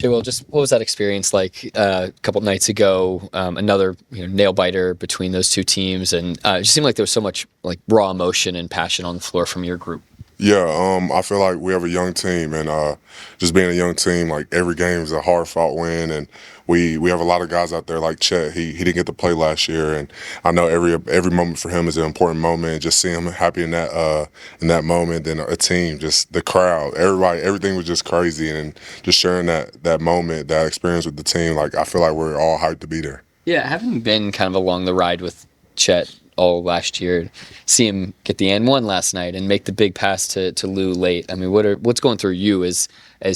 Okay, well, just what was that experience like a couple nights ago? Another nail biter between those two teams, and it just seemed like there was so much like raw emotion and passion on the floor from your group. Yeah, I feel like we have a young team, and just being a young team, like every game is a hard fought win, and we have a lot of guys out there like Chet. He didn't get to play last year, and I know every moment for him is an important moment. And just seeing him happy in that moment, then a team, just the crowd, everybody, everything was just crazy, and just sharing that moment, that experience with the team. Like I feel like we're all hyped to be there. Yeah, having been kind of along the ride with Chet all last year, see him get the and one last night and make the big pass to Lou late. I mean, what's going through you as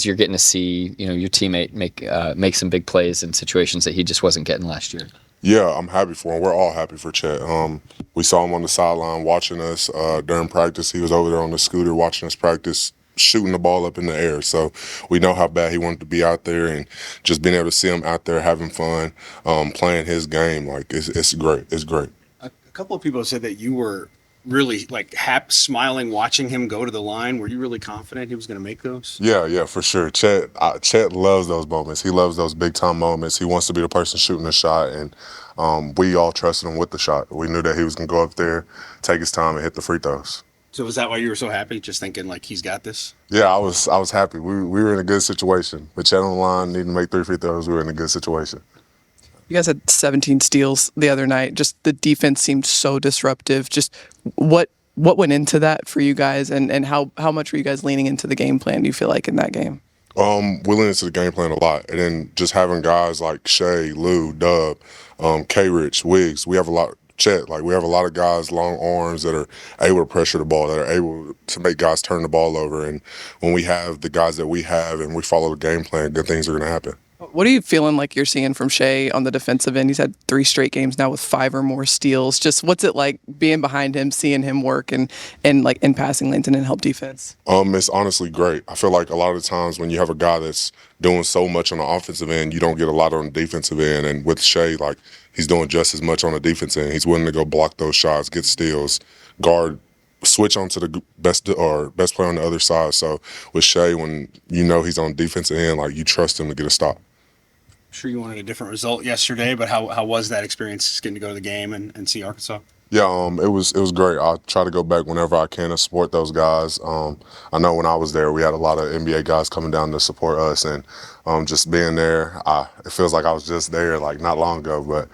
you're getting to see your teammate make some big plays in situations that he just wasn't getting last year. Yeah, I'm happy for him. We're all happy for Chet. We saw him on the sideline watching us during practice. He was over there on the scooter watching us practice, shooting the ball up in the air. So we know how bad he wanted to be out there, and just being able to see him out there having fun, playing his game, like it's great. It's great. A couple of people have said that you were really like smiling watching him go to the line. Were you really confident he was going to make those? Yeah, for sure. Chet loves those moments. He loves those big time moments. He wants to be the person shooting the shot, and we all trusted him with the shot. We knew that he was going to go up there, take his time, and hit the free throws. So was that why you were so happy, just thinking like he's got this? Yeah, I was happy. We were in a good situation. With Chet on the line, needing to make 3 free throws, we were in a good situation. You guys had 17 steals the other night. Just the defense seemed so disruptive. Just what went into that for you guys, and how much were you guys leaning into the game plan, do you feel like, in that game? We leaned into the game plan a lot, and then just having guys like Shea, Lou, Dub, K-Rich, Wiggs. We have a lot. Chet, like we have a lot of guys, long arms that are able to pressure the ball, that are able to make guys turn the ball over. And when we have the guys that we have, and we follow the game plan, good things are going to happen. What are you feeling like you're seeing from Shea on the defensive end? He's had 3 straight games now with 5 or more steals. Just what's it like being behind him, seeing him work and like in passing lanes and in help defense? It's honestly great. I feel like a lot of the times when you have a guy that's doing so much on the offensive end, you don't get a lot on the defensive end. And with Shea, like he's doing just as much on the defense end. He's willing to go block those shots, get steals, guard, switch onto the best player on the other side. So with Shea, when you know he's on the defensive end, like you trust him to get a stop. Sure you wanted a different result yesterday, but how was that experience just getting to go to the game and see Arkansas? Yeah, it was great. I try to go back whenever I can to support those guys. I know when I was there, we had a lot of NBA guys coming down to support us, and just being there, it feels like I was just there like not long ago. But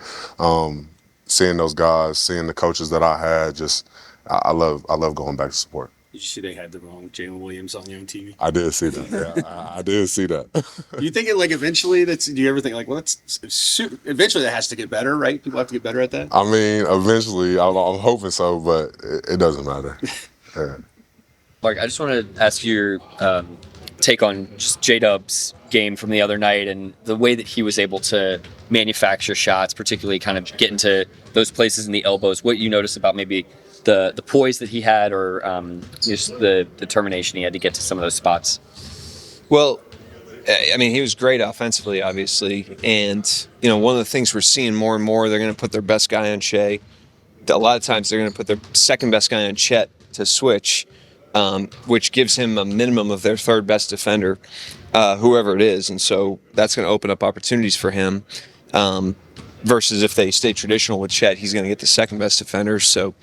seeing those guys, seeing the coaches that I had, just I love going back to support. Did you see they had the wrong Jaylin Williams on your own TV? I did see that. Yeah, I did see that. Do you think it like eventually do you ever think like, well, eventually that has to get better, right? People have to get better at that? I mean, eventually, I'm hoping so, but it doesn't matter. Yeah. Mark, I just want to ask your take on just J-Dub's game from the other night and the way that he was able to manufacture shots, particularly kind of get into those places in the elbows. What you notice about maybe the poise that he had, or just the determination he had to get to some of those spots? Well, I mean, he was great offensively, obviously. And, one of the things we're seeing more and more, they're going to put their best guy on Shea. A lot of times they're going to put their second best guy on Chet to switch, which gives him a minimum of their third best defender, whoever it is. And so that's going to open up opportunities for him. Versus if they stay traditional with Chet, he's going to get the second best defender. So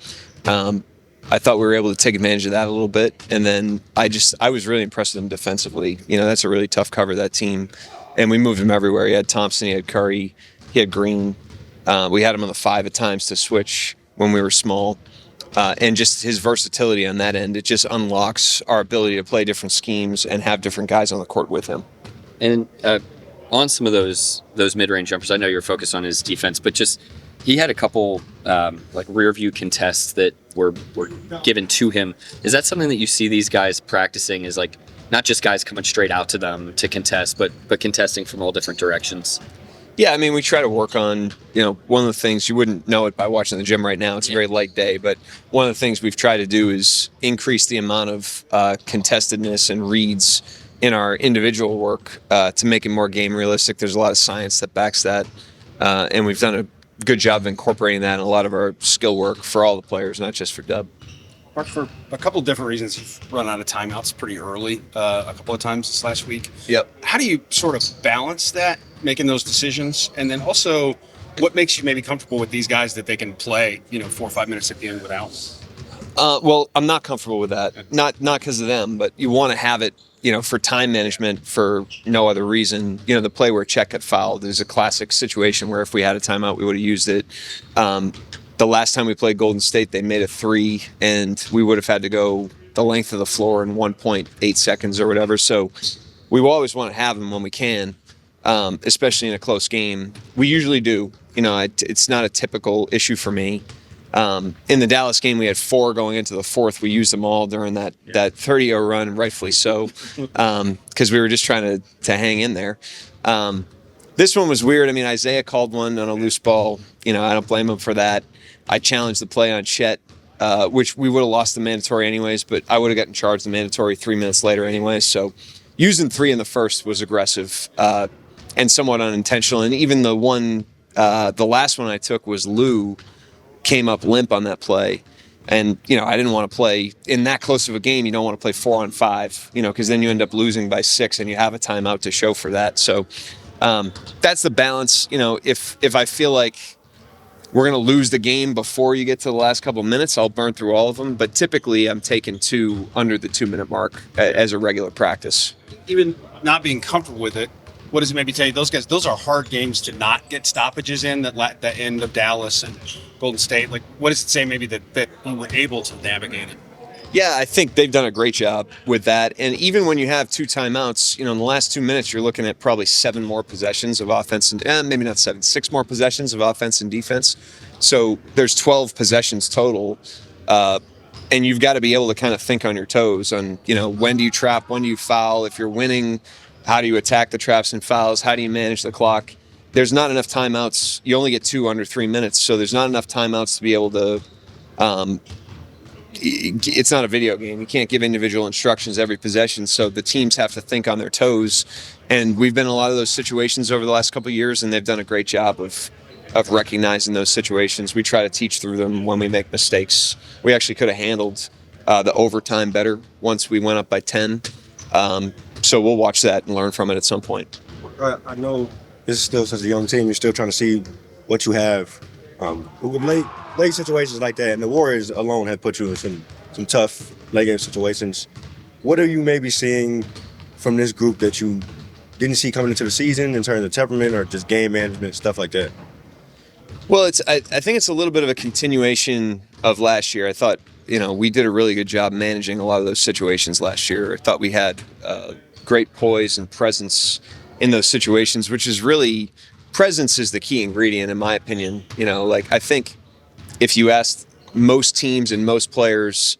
I thought we were able to take advantage of that a little bit. And then I was really impressed with him defensively. That's a really tough cover, that team. And we moved him everywhere. He had Thompson, he had Curry, he had Green. We had him on the 5 at times to switch when we were small. And just his versatility on that end, it just unlocks our ability to play different schemes and have different guys on the court with him. And on some of those mid-range jumpers, I know you're focused on his defense, but just he had a couple like rear view contests that were given to him. Is that something that you see these guys practicing, is like not just guys coming straight out to them to contest, but contesting from all different directions? Yeah, I mean, we try to work on, one of the things, you wouldn't know it by watching the gym right now. It's a very light day, but one of the things we've tried to do is increase the amount of contestedness and reads in our individual work to make it more game realistic. There's a lot of science that backs that, and we've done a good job of incorporating that in a lot of our skill work for all the players, not just for Dub. Mark, for a couple of different reasons, you've run out of timeouts pretty early a couple of times this last week. Yep. How do you sort of balance that, making those decisions? And then also, what makes you maybe comfortable with these guys that they can play, 4 or 5 minutes at the end without? Well, I'm not comfortable with that. Not because of them, but you want to have it, for time management for no other reason. The play where Chet got fouled is a classic situation where if we had a timeout, we would have used it. The last time we played Golden State, they made a 3, and we would have had to go the length of the floor in 1.8 seconds or whatever. So we will always want to have them when we can, especially in a close game. We usually do. It's not a typical issue for me. In the Dallas game, we had 4 going into the fourth. We used them all during that 30-0 run, rightfully so, because we were just trying to hang in there. This one was weird. I mean, Isaiah called one on a loose ball. I don't blame him for that. I challenged the play on Chet, which we would have lost the mandatory anyways, but I would have gotten charged the mandatory 3 minutes later anyways. So using 3 in the first was aggressive and somewhat unintentional. And even the last one I took was Lou came up limp on that play. And, I didn't want to play in that close of a game. You don't want to play 4-on-5, because then you end up losing by 6 and you have a timeout to show for that. So that's the balance. If I feel like we're going to lose the game before you get to the last couple of minutes, I'll burn through all of them. But typically I'm taking 2 under the 2-minute mark as a regular practice. Even not being comfortable with it, what does it maybe tell you? Those guys, those are hard games to not get stoppages in, that end of Dallas and Golden State. Like, what does it say maybe that we were able to navigate it? Yeah, I think they've done a great job with that. And even when you have 2 timeouts, in the last 2 minutes, you're looking at probably 7 more possessions of offense and maybe not 7, 6 more possessions of offense and defense. So there's 12 possessions total. And you've got to be able to kind of think on your toes on, when do you trap, when do you foul? If you're winning, how do you attack the traps and fouls? How do you manage the clock? There's not enough timeouts. You only get 2 under 3 minutes. So there's not enough timeouts to be able to, it's not a video game. You can't give individual instructions every possession. So the teams have to think on their toes. And we've been in a lot of those situations over the last couple of years, and they've done a great job of recognizing those situations. We try to teach through them when we make mistakes. We actually could have handled the overtime better once we went up by 10. So we'll watch that and learn from it at some point. I know this is still such a young team. You're still trying to see what you have. With late situations like that, and the Warriors alone have put you in some tough late game situations. What are you maybe seeing from this group that you didn't see coming into the season in terms of temperament or just game management, stuff like that? Well, I think it's a little bit of a continuation of last year. I thought, we did a really good job managing a lot of those situations last year. I thought we had great poise and presence in those situations, which is really, presence is the key ingredient in my opinion. I think if you asked most teams and most players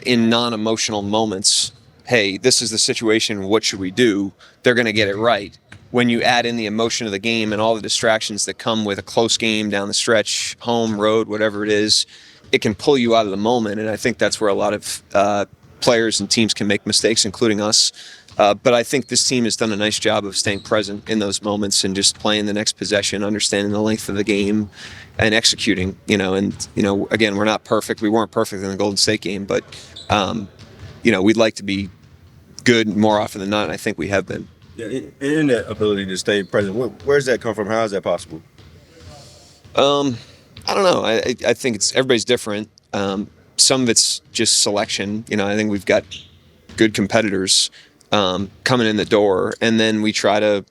in non-emotional moments, hey, this is the situation, what should we do? They're going to get it right. When you add in the emotion of the game and all the distractions that come with a close game down the stretch, home, road, whatever it is, it can pull you out of the moment. And I think that's where a lot of players and teams can make mistakes, including us. But I think this team has done a nice job of staying present in those moments and just playing the next possession, understanding the length of the game and executing, again, we're not perfect. We weren't perfect in the Golden State game, but, we'd like to be good more often than not. And I think we have been. Yeah, in that ability to stay present, where does that come from? How is that possible? I don't know. I think everybody's different. Some of it's just selection. I think we've got good competitors coming in the door, and then we try to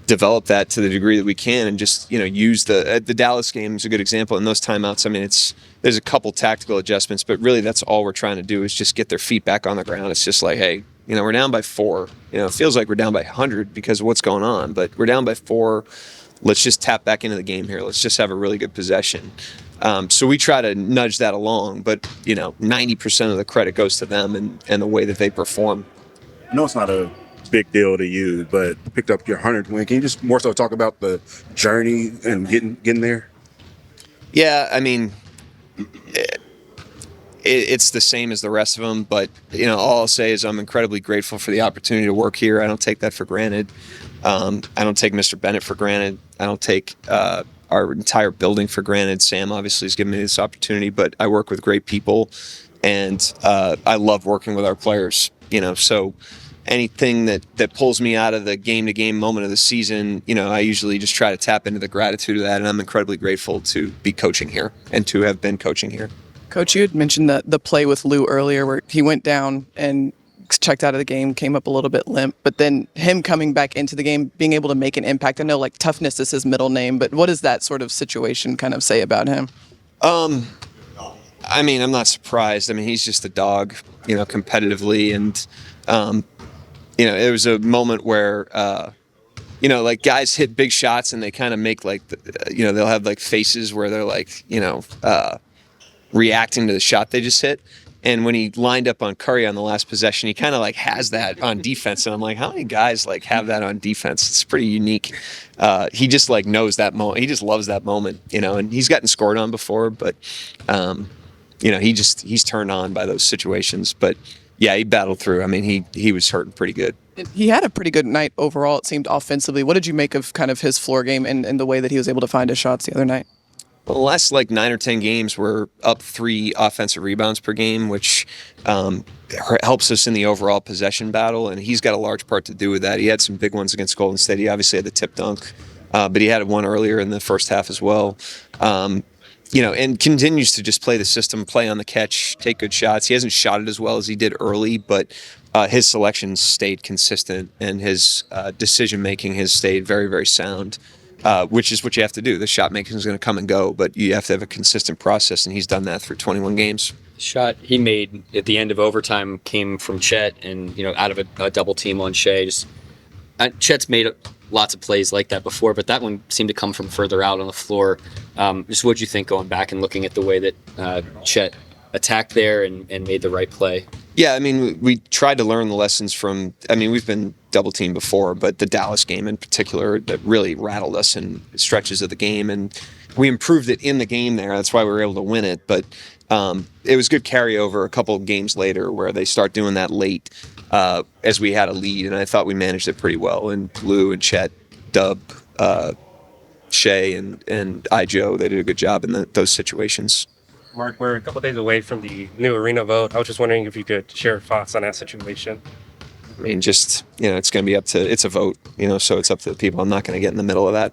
develop that to the degree that we can, and just use the Dallas game is a good example. In those timeouts, I mean, there's a couple tactical adjustments, but really that's all we're trying to do is just get their feet back on the ground. It's just like, hey, we're down by 4. It feels like we're down by 100 because of what's going on, but we're down by 4. Let's just tap back into the game here. Let's just have a really good possession. So we try to nudge that along, but 90% of the credit goes to them and the way that they perform. I know it's not a big deal to you, but picked up your 100th win. Can you just more so talk about the journey and getting there? Yeah, I mean, it's the same as the rest of them, but all I'll say is I'm incredibly grateful for the opportunity to work here. I don't take that for granted. I don't take Mr. Bennett for granted. I don't take our entire building for granted. Sam obviously has given me this opportunity, but I work with great people, and I love working with our players. So anything that pulls me out of the game-to-game moment of the season, I usually just try to tap into the gratitude of that, and I'm incredibly grateful to be coaching here and to have been coaching here. Coach, you had mentioned the play with Lou earlier where he went down and checked out of the game, came up a little bit limp, but then him coming back into the game, being able to make an impact. I know like toughness is his middle name, but what does that sort of situation kind of say about him? I mean, I'm not surprised. I mean, he's just a dog, competitively. And, it was a moment where, like guys hit big shots and they kind of make like, they'll have like faces where they're like, reacting to the shot they just hit. And when he lined up on Curry on the last possession, he kind of like has that on defense. And I'm like, how many guys like have that on defense? It's pretty unique. He just like knows that moment. He just loves that moment, and he's gotten scored on before, but, he's turned on by those situations. But yeah, he battled through. I mean, he was hurting pretty good. He had a pretty good night overall, it seemed, offensively. What did you make of kind of his floor game and the way that he was able to find his shots the other night? Well, the last 9 or 10 games, we're up 3 offensive rebounds per game, which helps us in the overall possession battle, and he's got a large part to do with that. He had some big ones against Golden State. He obviously had the tip dunk, but he had one earlier in the first half as well. And continues to just play the system, play on the catch, take good shots. He hasn't shot it as well as he did early, but his selections stayed consistent, and his decision-making has stayed very, very sound. Which is what you have to do. The shot making is going to come and go, but you have to have a consistent process, and he's done that through 21 games. The shot he made at the end of overtime came from Chet, and out of a double team on Shea. Chet's made lots of plays like that before, but that one seemed to come from further out on the floor. Just what'd you think going back and looking at the way that Chet attacked there and made the right play? Yeah, I mean, we tried to learn the lessons from, we've been double teamed before, but the Dallas game in particular that really rattled us in stretches of the game, and we improved it in the game there. That's why we were able to win it. But it was good carryover a couple of games later where they start doing that late as we had a lead, and I thought we managed it pretty well. And Lou and Chet, Dub, Shea, and Joe, they did a good job in those situations. Mark, we're a couple days away from the new arena vote. I was just wondering if you could share thoughts on that situation. I mean, it's going to be it's a vote, so it's up to the people. I'm not going to get in the middle of that.